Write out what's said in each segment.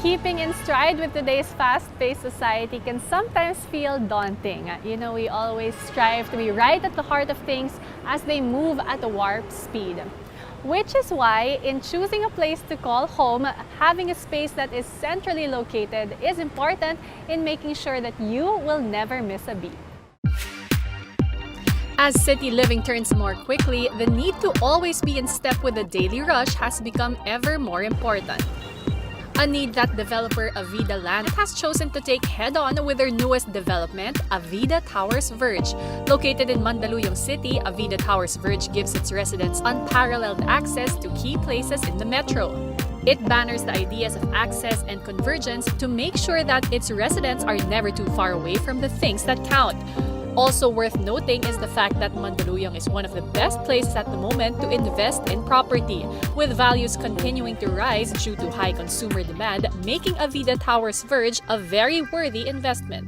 Keeping in stride with today's fast-paced society can sometimes feel daunting. You know, we always strive to be right at the heart of things as they move at a warp speed. Which is why, in choosing a place to call home, having a space that is centrally located is important in making sure that you will never miss a beat. As city living turns more quickly, the need to always be in step with the daily rush has become ever more important. A need that developer Avida Land has chosen to take head-on with their newest development, Avida Towers Verge. Located in Mandaluyong City, Avida Towers Verge gives its residents unparalleled access to key places in the metro. It banners the ideas of access and convergence to make sure that its residents are never too far away from the things that count. Also worth noting is the fact that Mandaluyong is one of the best places at the moment to invest in property, with values continuing to rise due to high consumer demand, making Avida Towers Verge a very worthy investment.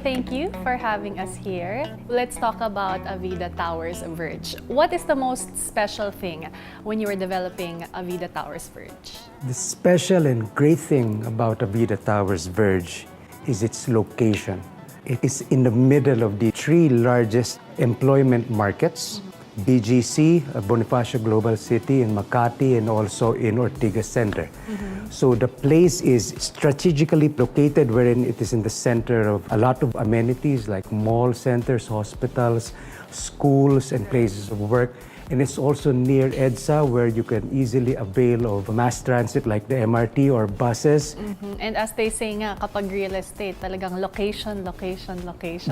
Thank you for having us here. Let's talk about Avida Towers Verge. What is the most special thing when you were developing Avida Towers Verge? The special and great thing about Avida Towers Verge is its location. It is in the middle of the three largest employment markets, BGC, Bonifacio Global City, in Makati, and also in Ortigas Center. So the place is strategically located wherein it is in the center of a lot of amenities like mall centers, hospitals, schools, and places of work. And it's also near EDSA, where you can easily avail of mass transit like the MRT or buses. And as they say nga, kapag real estate, talagang location.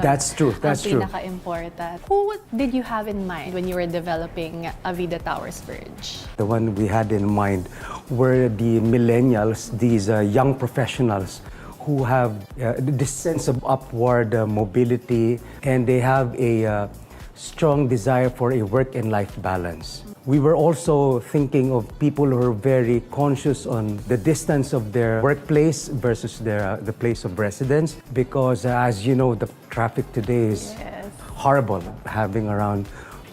That's true, that's true. Ang pinaka-important. Who did you have in mind when you were developing Avida Towers Verge? The one we had in mind were the millennials, these young professionals who have this sense of upward mobility, and they have a strong desire for a work and life balance. We were also thinking of people who are very conscious on the distance of their workplace versus the place of residence, because as you know, the traffic today is horrible. Having around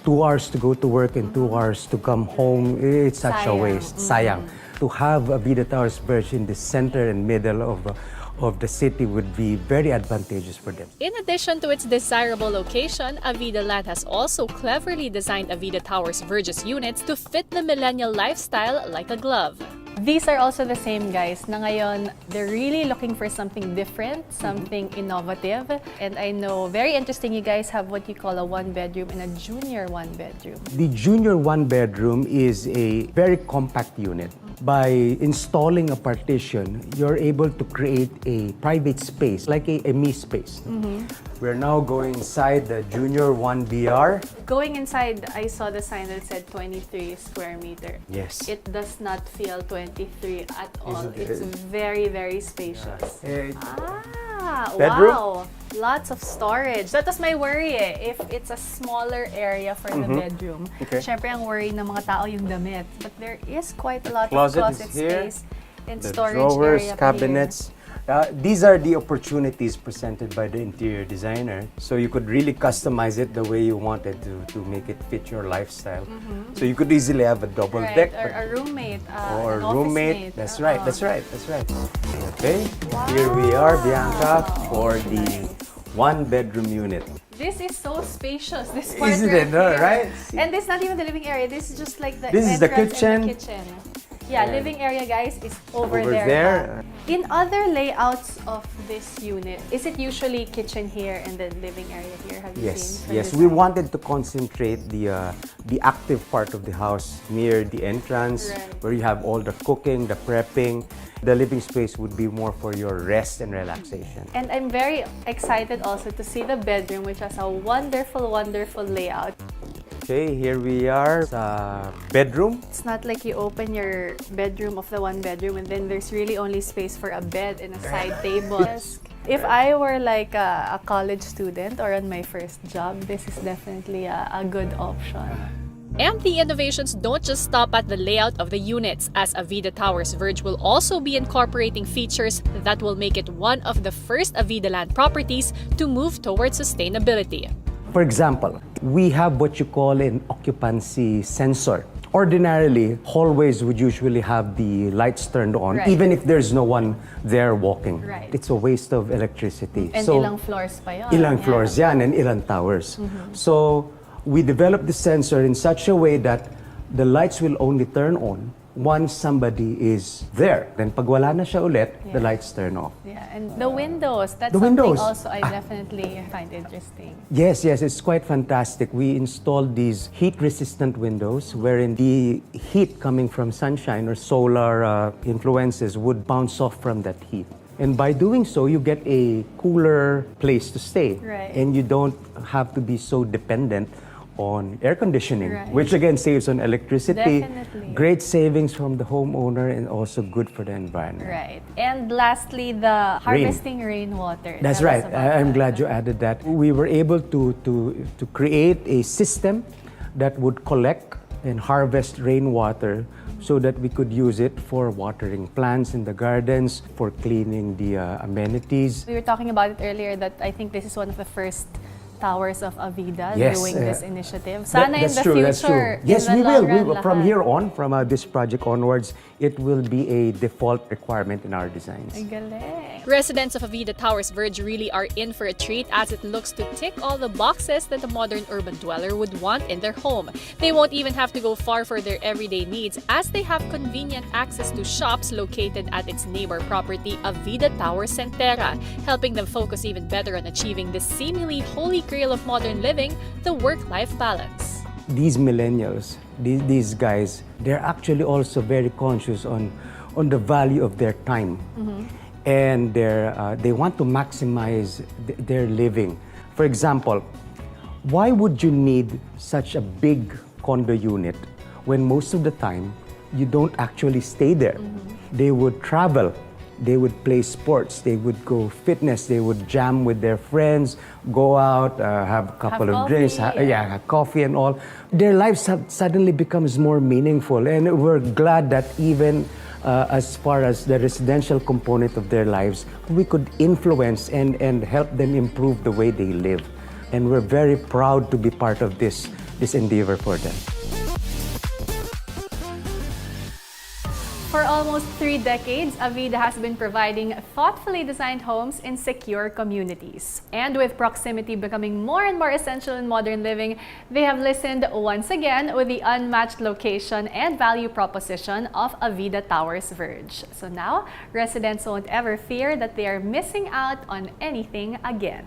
2 hours to go to work and 2 hours to come home, it's such a waste. Sayang. To have Avida Towers Verge in the center and middle of the city would be very advantageous for them. In addition to its desirable location, Avida Land has also cleverly designed Avida Towers Verge's units to fit the millennial lifestyle like a glove. These are also the same guys na ngayon, they're really looking for something different, something innovative. And I know, very interesting, you guys have what you call a one-bedroom and a junior one-bedroom. The junior one-bedroom is a very compact unit. By installing a partition, you're able to create a private space, like a me space. We're now going inside the junior 1BR. Going inside, I saw the sign that said 23 square meter. Yes. It does not feel 23 at all. It's very, very spacious. Bedroom? Wow! Lots of storage. That was my worry if it's a smaller area for the bedroom. Syempre, ang worry ng mga tao yung damit. But there is quite a lot of closet space and the storage drawers, area cabinets. These are the opportunities presented by the interior designer. So you could really customize it the way you wanted to make it fit your lifestyle. So you could easily have a double deck. Or a roommate. Or an roommate. office mate. That's right, that's right, that's right. Okay, here we are, Bianca, for the one-bedroom unit. This is so spacious, this part Isn't it, right? And this is not even the living area, this is just like the This is the entrance and the kitchen. kitchen. Yeah, living area, guys, is over Over there. there. In other layouts of this unit, is it usually kitchen here and then living area here? Have you seen? Yes. We wanted to concentrate the active part of the house near the entrance, where you have all the cooking, the prepping. The living space would be more for your rest and relaxation. And I'm very excited also to see the bedroom, which has a wonderful, wonderful layout. Okay, here we are sa bedroom. It's not like you open your bedroom of the one bedroom and then there's really only space for a bed and a side table. If I were like a college student or on my first job, this is definitely a good option. And the innovations don't just stop at the layout of the units, as Avida Towers Verge will also be incorporating features that will make it one of the first Avida Land properties to move towards sustainability. For example, we have what you call an occupancy sensor Ordinarily, hallways would usually have the lights turned on, Right. even if there's no one there walking. Right. It's a waste of electricity. And ilang floors pa yun. Ilang Yeah. floors yan and ilang towers. So we developed the sensor in such a way that the lights will only turn on once somebody is there. Then pag wala na siya ulit, the Yeah. lights turn off. Yeah, and the windows, that's The something windows. also I definitely find interesting. Yes, it's quite fantastic. We installed these heat-resistant windows wherein the heat coming from sunshine or solar influences would bounce off from that heat. And by doing so, you get a cooler place to stay. Right. And you don't have to be so dependent on air conditioning, Right. which again saves on electricity. Definitely. Great savings from the homeowner and also good for the environment. Right. And lastly, the harvesting rainwater. That's Tell us right. about I'm that. glad you added that. We were able to create a system that would collect and harvest rainwater so that we could use it for watering plants in the gardens, for cleaning the amenities. We were talking about it earlier that I think this is one of the first towers of Avida Yes, doing this initiative. That- Sana in that's the true, future, that's true. Yes, in we the will. long run, From lahat. here on, from this project onwards, it will be a default requirement in our designs. Ay, galing. Residents of Avida Towers Verge really are in for a treat as it looks to tick all the boxes that a modern urban dweller would want in their home. They won't even have to go far for their everyday needs as they have convenient access to shops located at its neighbor property, Avida Towers Centera, helping them focus even better on achieving the seemingly holy grail of modern living, the work-life balance. These millennials, these guys, they're actually also very conscious on the value of their time. And they want to maximize their living. For example, why would you need such a big condo unit when most of the time you don't actually stay there? They would travel. They would play sports, they would go fitness, they would jam with their friends, go out, have a couple Have of drinks, coffee, have coffee and all. Their lives suddenly becomes more meaningful, and we're glad that even as far as the residential component of their lives, we could influence and help them improve the way they live. And we're very proud to be part of this endeavor for them. For almost 3 decades, Avida has been providing thoughtfully designed homes in secure communities. And with proximity becoming more and more essential in modern living, they have listened once again with the unmatched location and value proposition of Avida Towers Verge. So now, residents won't ever fear that they are missing out on anything again.